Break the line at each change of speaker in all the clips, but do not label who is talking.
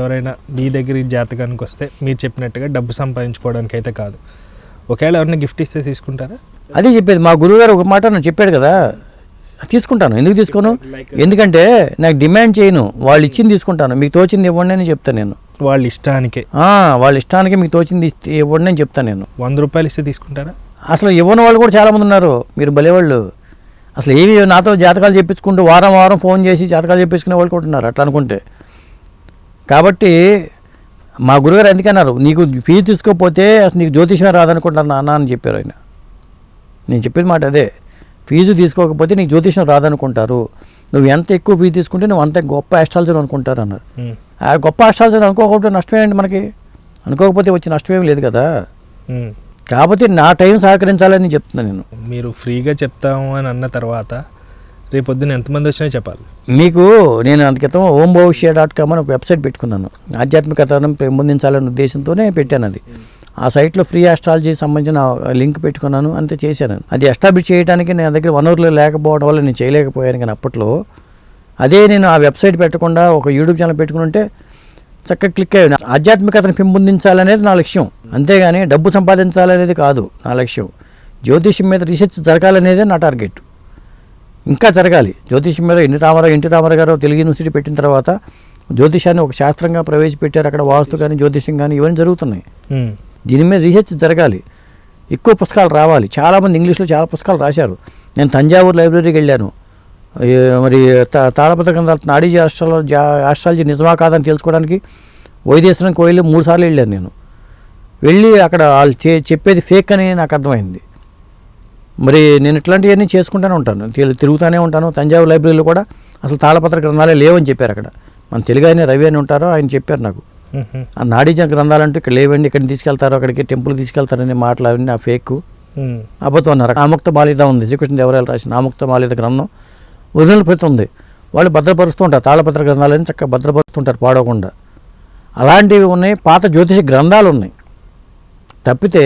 ఎవరైనా మీ దగ్గర ఈ జాతకానికి వస్తే మీరు చెప్పినట్టుగా డబ్బు సంపాదించుకోవడానికి అయితే కాదు, ఒకవేళ ఎవరైనా గిఫ్ట్ ఇస్తే తీసుకుంటారా?
అదే చెప్పేది, మా గురువుగారు ఒక మాట నాకు చెప్పాడు కదా, తీసుకుంటాను. ఎందుకు తీసుకోను? ఎందుకంటే నాకు డిమాండ్ చేయను, వాళ్ళు ఇచ్చింది తీసుకుంటాను. మీకు తోచింది ఇవ్వండి అని చెప్తాను నేను.
వాళ్ళ ఇష్టానికే
వాళ్ళ ఇష్టానికి మీకు తోచింది ఇవ్వండి అని చెప్తాను నేను.
100 రూపాయలు ఇస్తే తీసుకుంటారా?
అసలు ఇవ్వని వాళ్ళు కూడా చాలామంది ఉన్నారు. మీరు భలేవాళ్ళు. అసలు ఏమి నాతో జాతకాలు చెప్పించుకుంటూ వారం వారం ఫోన్ చేసి జాతకాలు చెప్పించుకునే వాళ్ళు కూడా ఉన్నారు అట్లా అనుకుంటే. కాబట్టి మా గురుగారు ఎందుకన్నారు, నీకు ఫీజు తీసుకోకపోతే అసలు నీకు జ్యోతిషం రాదనుకుంటాను నాన్న అని చెప్పారు ఆయన. నేను చెప్పిన మాట అదే, ఫీజు తీసుకోకపోతే నీకు జ్యోతిషం రాదనుకుంటారు, నువ్వు ఎంత ఎక్కువ ఫీజు తీసుకుంటే నువ్వు అంత గొప్ప ఆస్ట్రాలజర్ అనుకుంటారు అన్నారు. ఆ గొప్ప ఆస్ట్రాలజర్ అనుకోకపోతే నష్టం ఏంటి మనకి? అనుకోకపోతే వచ్చే నష్టం ఏమి లేదు కదా. కాబట్టి నా టైం సహకరించాలని చెప్తున్నాను నేను.
మీరు ఫ్రీగా చెప్తాము అని అన్న తర్వాత రేపొద్దున ఎంతమంది వచ్చినా చెప్పాలి
మీకు. నేను అందుకితం omBhavishya.com అని ఒక వెబ్సైట్ పెట్టుకున్నాను. ఆధ్యాత్మికతను పెంపొందించాలనే ఉద్దేశంతోనే పెట్టాను అది. ఆ సైట్లో ఫ్రీ ఆస్ట్రాలజీకి సంబంధించిన లింక్ పెట్టుకున్నాను, అంతే చేశాను. అది ఎస్టాబ్లిష్ చేయడానికి నా దగ్గర వనరులు లేకపోవడం వల్ల నేను చేయలేకపోయాను. కానీ అప్పట్లో అదే నేను ఆ వెబ్సైట్ పెట్టకుండా ఒక యూట్యూబ్ ఛానల్ పెట్టుకుని ఉంటే చక్కగా క్లిక్ అయ్యాను. ఆధ్యాత్మికతను పెంపొందించాలనేది నా లక్ష్యం, అంతేగాని డబ్బు సంపాదించాలనేది కాదు నా లక్ష్యం. జ్యోతిషం మీద రీసెర్చ్ జరగాలనేదే నా టార్గెట్. ఇంకా జరగాలి జ్యోతిషం మీద. ఎన్టీ రామారావు గారు తెలుగు యూనివర్సిటీ పెట్టిన తర్వాత జ్యోతిషాన్ని ఒక శాస్త్రంగా ప్రవేశపెట్టారు. అక్కడ వాస్తు కానీ జ్యోతిషం కానీ ఇవన్నీ జరుగుతున్నాయి. దీని మీద రీసెర్చ్ జరగాలి, ఎక్కువ పుస్తకాలు రావాలి. చాలామంది ఇంగ్లీష్లో చాలా పుస్తకాలు రాశారు. నేను తంజావూరు లైబ్రరీకి వెళ్ళాను. మరి తాళపత్ర గ్రంథాలు నాడీ ఆస్ట్రాలజీ నిజమా కాదని తెలుసుకోవడానికి వైద్యేశ్వరం కోయిలు 3 సార్లు వెళ్ళాను నేను. వెళ్ళి అక్కడ వాళ్ళు చెప్పేది ఫేక్ అని నాకు అర్థమైంది. మరి నేను ఇట్లాంటివన్నీ చేసుకుంటూనే ఉంటాను, తిరుగుతూనే ఉంటాను. తంజావూరు లైబ్రరీలో కూడా అసలు తాళపత్ర గ్రంథాలే లేవని చెప్పారు అక్కడ. మన తెలుగు ఆయన రవి అని ఉంటారో ఆయన చెప్పారు నాకు, ఆ నాడీ గ్రంథాలంటూ ఇక్కడ లేవండి, ఇక్కడ తీసుకెళ్తారు, అక్కడికి టెంపుల్ తీసుకెళ్తారనే మాటలు అవన్నీ ఆ ఫేక్ అబద్ధం అన్నారు. ఆముక్త మాలిద ఉంది, శ్రీకృష్ణ దేవరాయలు రాసిన ఆముక్త మాలిద గ్రంథం ఒరిజినల్ ప్రతి ఉంది. వాళ్ళు భద్రపరుస్తూ ఉంటారు, తాళపత్ర గ్రంథాలని చక్కగా భద్రపరుస్తుంటారు పాడవకుండా. అలాంటివి ఉన్నాయి, పాత జ్యోతిష గ్రంథాలు ఉన్నాయి. తప్పితే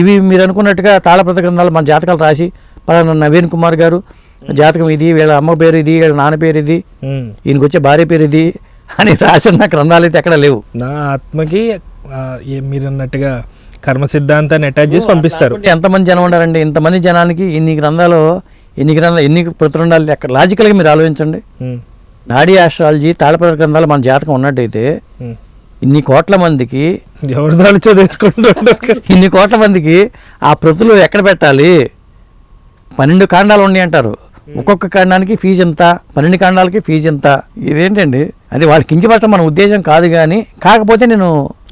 ఇవి మీరు అనుకున్నట్టుగా తాళపత్ర గ్రంథాలు మన జాతకాలు రాసి పలానా నవీన్ కుమార్ గారు జాతకం ఇది, వీళ్ళ అమ్మ పేరు ఇది, వీళ్ళ నాన్న పేరు ఇది, ఈయనకి వచ్చే భార్య పేరు ఇది అని రాసిన గ్రంథాలు అయితే ఎక్కడ లేవు.
నా ఆత్మకి మీరు అన్నట్టుగా కర్మ సిద్ధాంతాన్ని అటాచ్ చేసి పంపిస్తారు.
ఎంతమంది జనం ఉండాలండి? ఇంతమంది జనానికి ఎన్ని గ్రంథాలు ఎన్ని ప్రతులుండాలి? అక్కడ లాజికల్గా మీరు ఆలోచించండి. నాడీ ఆస్ట్రాలజీ తాళపత్ర గ్రంథాలు మన జాతకం ఉన్నట్టయితే ఇన్ని కోట్ల మందికి ఇన్ని కోట్ల మందికి ఆ ప్రతులు ఎక్కడ పెట్టాలి? 12 కాండాలు ఉన్నాయి అంటారు. ఒక్కొక్క కాండానికి ఫీజు ఎంత, 12 కాండాలకి ఫీజు ఎంత? ఇదేంటండి? అది వాళ్ళకి కించపరచడం మన ఉద్దేశం కాదు. కానీ కాకపోతే నేను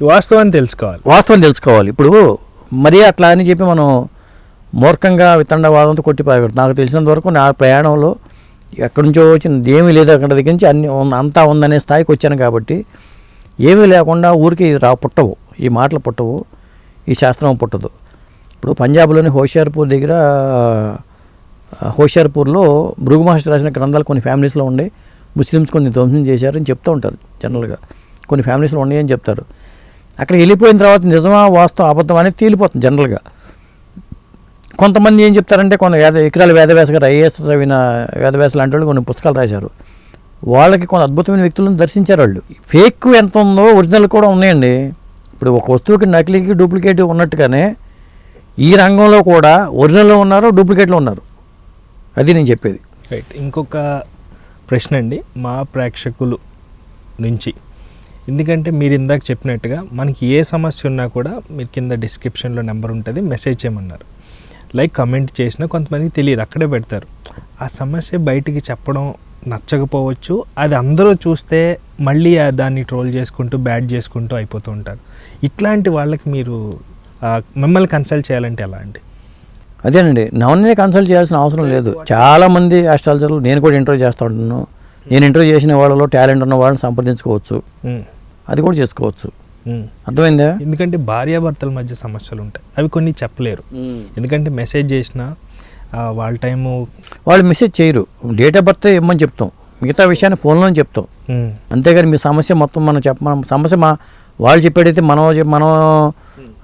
వాస్తవాన్ని
తెలుసుకోవాలి. ఇప్పుడు మరీ అట్లా అని చెప్పి మనం మూర్ఖంగా వితండవాదంతో కొట్టిపోయాడు. నాకు తెలిసినంత వరకు నా ప్రయాణంలో ఎక్కడి నుంచో వచ్చింది ఏమీ లేదు, అక్కడ దగ్గర నుంచి అంతా ఉందనే స్థాయికి వచ్చాను. కాబట్టి ఏమీ లేకుండా ఊరికి పుట్టవు, ఈ మాటలు పుట్టవు, ఈ శాస్త్రం పుట్టదు. ఇప్పుడు పంజాబ్లోని హోషియార్పూర్లో భృగు మహర్షి రాసిన గ్రంథాలు కొన్ని ఫ్యామిలీస్లో ఉండే, ముస్లిమ్స్ కొన్ని ధ్వంసం చేశారని చెప్తూ ఉంటారు. జనరల్గా కొన్ని ఫ్యామిలీస్లో ఉన్నాయని చెప్తారు. అక్కడ వెళ్ళిపోయిన తర్వాత నిజమా వాస్తవం అబద్ధం అనేది తేలిపోతుంది జనరల్గా. కొంతమంది ఏం చెప్తారంటే ఎకరాల వేదవ్యాస గారు ఐఏఎస్ చదివిన వేదవ్యాస లాంటి వాళ్ళు కొన్ని పుస్తకాలు రాశారు. వాళ్ళకి కొన్ని అద్భుతమైన వ్యక్తులను దర్శించారు వాళ్ళు. ఫేక్ ఎంత ఉందో ఒరిజినల్ కూడా ఉన్నాయండి. ఇప్పుడు ఒక వస్తువుకి నకిలీకి డూప్లికేట్ ఉన్నట్టుగానే ఈ రంగంలో కూడా ఒరిజినల్లో ఉన్నారు, డూప్లికేట్లో ఉన్నారు. అది నేను చెప్పేది.
రైట్. ఇంకొక ప్రశ్న అండి మా ప్రేక్షకులు నుంచి, ఎందుకంటే మీరు ఇందాక చెప్పినట్టుగా మనకి ఏ సమస్య ఉన్నా కూడా మీరు కింద డిస్క్రిప్షన్లో నెంబర్ ఉంటుంది, మెసేజ్ చేయమన్నారు. లైక్ కమెంట్ చేసినా కొంతమందికి తెలియదు, అక్కడే పెడతారు. ఆ సమస్య బయటికి చెప్పడం నచ్చకపోవచ్చు, అది అందరూ చూస్తే మళ్ళీ దాన్ని ట్రోల్ చేసుకుంటూ బ్యాడ్ చేసుకుంటూ అయిపోతూ ఉంటారు. ఇట్లాంటి వాళ్ళకి మీరు మిమ్మల్ని కన్సల్ట్ చేయాలంటే ఎలా అండి?
అదేనండి, నన్నే కన్సల్ట్ చేయాల్సిన అవసరం లేదు. చాలామంది ఆస్ట్రాలజర్లు నేను కూడా ఇంటర్వ్యూ చేస్తూ ఉంటాను. నేను ఇంటర్వ్యూ చేసిన వాళ్ళలో టాలెంట్ ఉన్న వాళ్ళని సంప్రదించుకోవచ్చు, అది కూడా చేసుకోవచ్చు. అర్థమైందా?
ఎందుకంటే భార్యాభర్తల మధ్య సమస్యలు ఉంటాయి, అవి కొన్ని చెప్పలేరు. ఎందుకంటే మెసేజ్ చేసినా వాళ్ళ టైము
వాళ్ళు మెసేజ్ చేయరు, డేట్ ఆఫ్ బర్త్ ఇమ్మని చెప్తాం, మిగతా విషయాన్ని ఫోన్లో చెప్తాం. అంతేగాని మీ సమస్య మొత్తం మనం సమస్య వాళ్ళు చెప్పేటైతే మనం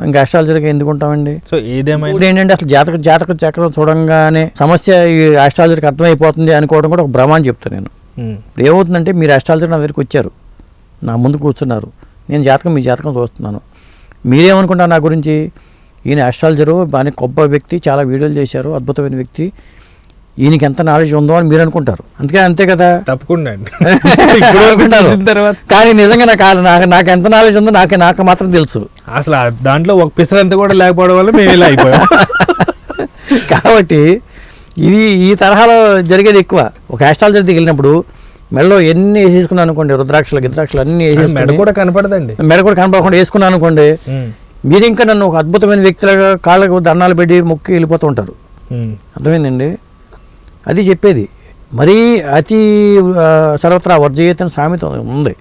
ఇంకా ఆస్ట్రాలజర్గా ఎందుకు ఉంటామండి?
సో ఏదేమైనా
ఏంటంటే అసలు జాతక చక్రం చూడంగానే సమస్య ఈ ఆస్ట్రాలజర్కి అర్థమైపోతుంది అనుకోవడం కూడా ఒక భ్రమ అని చెప్తాను నేను. ఇప్పుడు ఏమవుతుందంటే మీరు ఆస్ట్రాలజర్ నా దగ్గరికి వచ్చారు, నా ముందు కూర్చున్నారు. నేను మీ జాతకం చూస్తున్నాను. మీరేమనుకుంటారు నా గురించి? ఈయన ఆస్ట్రాలజరు, బాగా గొప్ప వ్యక్తి, చాలా వీడియోలు చేశారు, అద్భుతమైన వ్యక్తి, ఈయనకి ఎంత నాలెడ్జ్ ఉందో అని మీరు అనుకుంటారు. అంతే కదా,
తప్పకుండా
కానీ నిజంగా నాకు ఎంత నాలెడ్జ్ ఉందో నాకు మాత్రం తెలుసు.
అసలు దాంట్లో ఒక పిసరంతా కూడా లేకపోవడం వల్ల మేము ఇలా అయిపోయాం.
కాబట్టి ఈ తరహాలో జరిగేది ఎక్కువ. ఒక ఆస్ట్రాలజర్ దగ్గరికి వెళ్ళినప్పుడు మెడలో ఎన్ని వేసేసుకున్నాను అనుకోండి, రుద్రాక్షలు అన్ని వేసేసుకుని,
మెడ కూడా కనపడదండి,
మెడ కూడా కనపడకుండా వేసుకున్నాను అనుకోండి, మీరు ఇంకా నన్ను ఒక అద్భుతమైన వ్యక్తులుగా కాళ్ళకు దండాలు పెట్టి మొక్కి వెళ్ళిపోతూ ఉంటారు. అర్థమైందండి? అది చెప్పేది. మరీ అతి సర్వత్రా వర్జయతని సామెత ఉంది.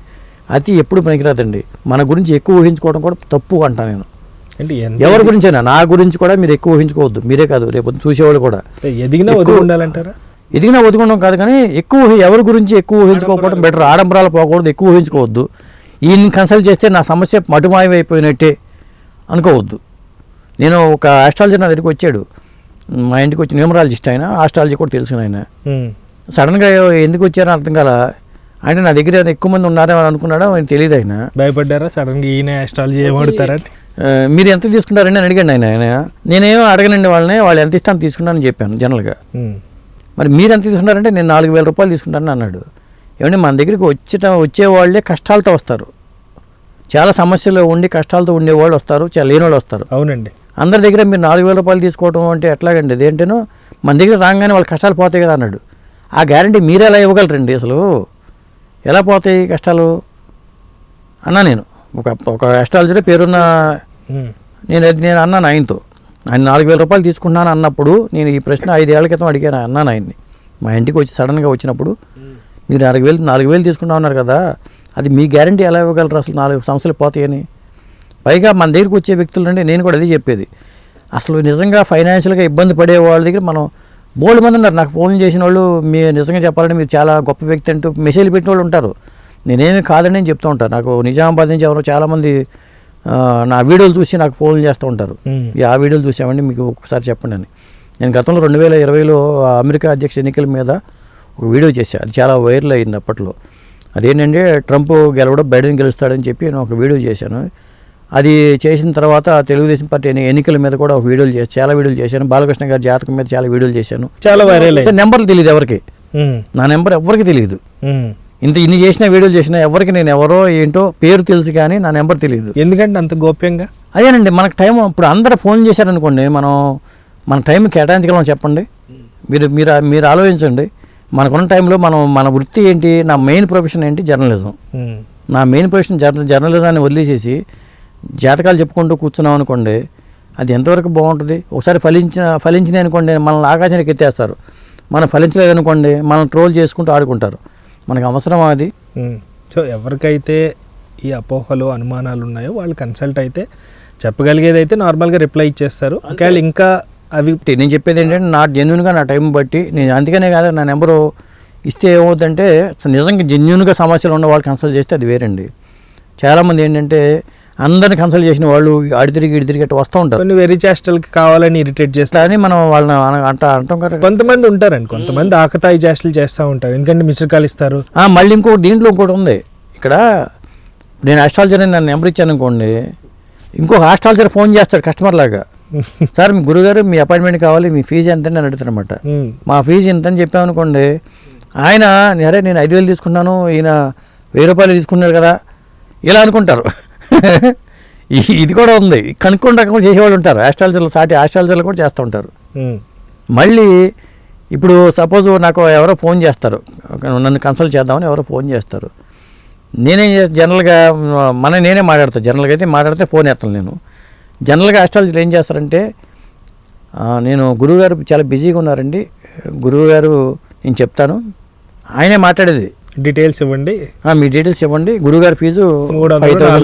అతి ఎప్పుడు పనికిరాదండి. మన గురించి ఎక్కువ ఊహించుకోవడం కూడా తప్పు అంటాను నేను. ఎవరి గురించైనా, నా గురించి కూడా మీరు ఎక్కువ ఊహించుకోవద్దు. మీరే కాదు, రేపు చూసేవాళ్ళు కూడా.
ఎదిగినా ఉండాలంటారా?
ఎదిగినా ఒదుకోవడం కాదు, కానీ ఎవరి గురించి ఎక్కువ ఊహించుకోకపోవడం బెటర్. ఆడంబరాలు పోకూడదు, ఎక్కువ ఊహించుకోవద్దు. ఈయన్ని కన్సల్ట్ చేస్తే నా సమస్య మటుమాయమైపోయినట్టే అనుకోవద్దు. నేను ఒక ఆస్ట్రాలజర్ నా దగ్గరికి వచ్చాడు, మా ఇంటికి వచ్చి న్యూమరాలజిస్ట్. ఆయన ఆస్ట్రాలజీ కూడా తెలుసు. ఆయన సడన్గా ఎందుకు వచ్చారని అర్థం కాల. అంటే నా దగ్గర ఎక్కువ మంది ఉన్నారేమో అనుకున్నాడో ఆయన తెలియదు. ఆయన
భయపడ్డారా సడన్గా ఈయన ఆస్ట్రాలజీ ఏమడుతారా?
మీరు ఎంత తీసుకుంటారని అడిగాడు ఆయన. నేనేమో అడగనండి వాళ్ళని, వాళ్ళు ఎంత ఇస్తాను తీసుకున్నానని చెప్పాను జనరల్గా. మరి మీరు ఎంత తీసుకున్నారంటే నేను 4,000 రూపాయలు తీసుకుంటానని అన్నాడు. ఏమంటే మన దగ్గరికి వచ్చేవాళ్ళే కష్టాలతో వస్తారు. చాలా సమస్యలు ఉండి కష్టాలతో ఉండేవాళ్ళు వస్తారు, చాలా లేని వాళ్ళు వస్తారు.
అవునండి.
అందరి దగ్గర మీరు 4,000 రూపాయలు తీసుకోవడం అంటే ఎట్లాగండి? అదేంటేనో మన దగ్గర రాగానే వాళ్ళ కష్టాలు పోతాయి కదా అన్నాడు. ఆ గ్యారంటీ మీరు ఎలా ఇవ్వగలరండి? అసలు ఎలా పోతాయి కష్టాలు అన్నా. నేను ఒక ఆస్ట్రాలజర్ పేరున్న నేను అన్నాను ఆయనతో. ఆయన 4,000 రూపాయలు తీసుకున్నాను అన్నప్పుడు నేను ఈ ప్రశ్న 5 ఏళ్ల క్రితం అడిగాను అన్నాను ఆయన్ని. మా ఇంటికి వచ్చి సడన్గా వచ్చినప్పుడు మీరు 4,000 తీసుకున్నా ఉన్నారు కదా, అది మీ గ్యారంటీ ఎలా ఇవ్వగలరు? అసలు 4 సంవత్సరాలు పోతాయని. పైగా మన దగ్గరికి వచ్చే వ్యక్తులు అంటే నేను కూడా అదే చెప్పేది. అసలు నిజంగా ఫైనాన్షియల్గా ఇబ్బంది పడే వాళ్ళ దగ్గర మనం బోల్డ్ మంది ఉన్నారు. నాకు ఫోన్ చేసిన వాళ్ళు, మీరు నిజంగా చెప్పాలంటే మీరు చాలా గొప్ప వ్యక్తి అంటూ మెసేజ్లు పెట్టిన వాళ్ళు ఉంటారు. నేనేమి కాదని నేను చెప్తూ ఉంటాను. నాకు నిజామాబాద్ నుంచి ఎవరో చాలామంది నా వీడియోలు చూసి నాకు ఫోన్లు చేస్తూ ఉంటారు. ఆ వీడియోలు చూసామండి మీకు ఒకసారి చెప్పండి అని. నేను గతంలో 2020లో అమెరికా అధ్యక్ష ఎన్నికల మీద ఒక వీడియో చేశాను. అది చాలా వైరల్ అయింది అప్పట్లో. అదేంటంటే ట్రంప్ గెలవడం, బైడెన్ గెలుస్తాడని చెప్పి నేను ఒక వీడియో చేశాను. అది చేసిన తర్వాత తెలుగుదేశం పార్టీ ఎన్నికల మీద కూడా ఒక చాలా వీడియోలు చేశాను. బాలకృష్ణ గారి జాతకం మీద చాలా వీడియోలు చేశాను.
చాలా వైరల్.
నెంబర్లు తెలియదు ఎవరికి, నా నెంబర్ ఎవరికి తెలియదు. ఇన్ని చేసిన వీడియోలు చేసినా ఎవరికి నేను ఎవరో ఏంటో పేరు తెలుసు, కానీ నా నెంబర్ తెలియదు.
ఎందుకంటే అంత గోప్యంగా.
అదేనండి, మనకు టైం ఇప్పుడు అందరూ ఫోన్ చేశారనుకోండి, మన టైం కేటాయించగలం చెప్పండి? మీరు ఆలోచించండి. మనకున్న టైంలో మన వృత్తి ఏంటి? నా మెయిన్ ప్రొఫెషన్ ఏంటి? జర్నలిజం. నా మెయిన్ ప్రొఫెషన్ జర్నలిజాన్ని వదిలేసేసి జాతకాలు చెప్పుకుంటూ కూర్చున్నాం అనుకోండి, అది ఎంతవరకు బాగుంటుంది? ఒకసారి ఫలించినాయి అనుకోండి, మనల్ని ఆకాశానికి ఎత్తేస్తారు. మనం ఫలించలేదనుకోండి, మనం ట్రోల్ చేసుకుంటూ ఆడుకుంటారు. మనకు అవసరం అది.
సో ఎవరికైతే ఈ అపోహలు, అనుమానాలు ఉన్నాయో వాళ్ళు కన్సల్ట్ అయితే చెప్పగలిగేది అయితే నార్మల్గా రిప్లై ఇచ్చేస్తారు. ఒకవేళ ఇంకా అవి
నేను చెప్పేది ఏంటంటే నా జెన్యున్గా నా టైం బట్టి నేను అందుకనే కాదు నా నెంబరు ఇస్తే ఏమవుతుందంటే నిజంగా జెన్యున్గా సమస్యలు ఉన్న వాళ్ళు కన్సల్ట్ చేస్తే అది వేరండి. చాలామంది ఏంటంటే అందరిని కన్సల్ట్ చేసిన వాళ్ళు ఇటు తిరిగి అట్లా వస్తూ ఉంటారు.
కొన్ని వెరీ చేష్టలకి కావాలని ఇరిటేట్ చేస్తారని
మనం వాళ్ళని అంటాం కదా.
కొంతమంది ఉంటారండి, కొంతమంది ఆకతాయి చేష్టలు చేస్తూ ఉంటారు. ఎందుకంటే మిస్డ్ కాల్ ఇస్తారు.
మళ్ళీ దీంట్లో ఇంకోటి ఉంది. ఇక్కడ నేను ఆస్ట్రాలజర్ అని నన్ను నెంబర్ ఇచ్చాను అనుకోండి, ఇంకొక ఆస్ట్రాలజర్ ఫోన్ చేస్తాడు కస్టమర్ లాగా. సార్ మీ గురుగారు మీ అపాయింట్మెంట్ కావాలి, మీ ఫీజు ఎంత అని అడుగుతారు అనమాట. మా ఫీజు ఎంత అని చెప్పామనుకోండి, ఆయన అరే నేను 5,000 తీసుకున్నాను, ఈయన 1,000 రూపాయలు తీసుకున్నాడు కదా ఇలా అనుకుంటారు. ఇది కూడా ఉంది. కనుక్కొని రకం చేసేవాళ్ళు ఉంటారు. ఆస్ట్రాలజర్లు కూడా చేస్తూ ఉంటారు. మళ్ళీ ఇప్పుడు సపోజ్ నాకు ఎవరో ఫోన్ చేస్తారు, నన్ను కన్సల్ట్ చేద్దామని ఎవరో ఫోన్ చేస్తారు. నేనేం జనరల్గా నేనే మాట్లాడతాను. జనరల్గా అయితే మాట్లాడితే ఫోన్ ఎత్తాను నేను. జనరల్గా ఆస్ట్రాలజీలు ఏం చేస్తారంటే, నేను గురువుగారు చాలా బిజీగా ఉన్నారండి, గురువుగారు నేను చెప్తాను, ఆయనే మాట్లాడేది,
డీటెయిల్స్ ఇవ్వండి,
మీ డీటెయిల్స్ ఇవ్వండి, గురువుగారి ఫీజు 5,000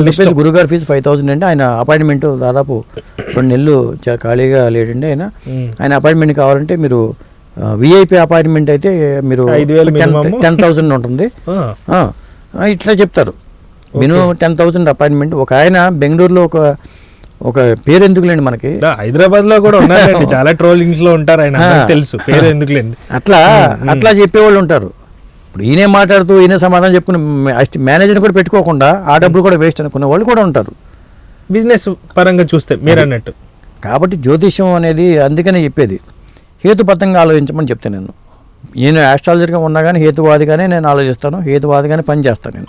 రూపీస్, గురువుగారి ఫీజు 5,000 అండి. ఆయన అపాయింట్మెంట్ దాదాపు 2 నెలలు ఖాళీగా లేడండి. ఆయన అపాయింట్మెంట్ కావాలంటే మీరు విఐపి అపాయింట్మెంట్ అయితే మీరు 10,000 ఉంటుంది. ఇట్లా చెప్తారు. Minimum 10,000 appointment. ఒక ఆయన బెంగళూరులో ఒక పేరు ఎందుకులేండి, మనకి
హైదరాబాద్ లో కూడా ఉన్నారండి, చాలా ట్రోలింగ్స్ లో ఉంటారు ఆయన, తెలుసు పేరు ఎందుకులేండి.
అట్లా చెప్పేవాళ్ళు ఉంటారు. ఇప్పుడు ఈయనే మాట్లాడుతూ ఈయనే సమాధానం చెప్పుకుని మేనేజర్ కూడా పెట్టుకోకుండా ఆ డబ్బులు కూడా వేస్ట్ అనుకునే వాళ్ళు కూడా ఉంటారు.
బిజినెస్ పరంగా చూస్తే మీరు అన్నట్టు.
కాబట్టి జ్యోతిష్యం అనేది అందుకనే చెప్పేది హేతుబద్ధంగా ఆలోచించమని చెప్తాను నేను. నేను ఆస్ట్రాలజర్గా ఉన్నా కానీ హేతువాదిగానే నేను ఆలోచిస్తాను, హేతువాదిగానే పని చేస్తాను నేను.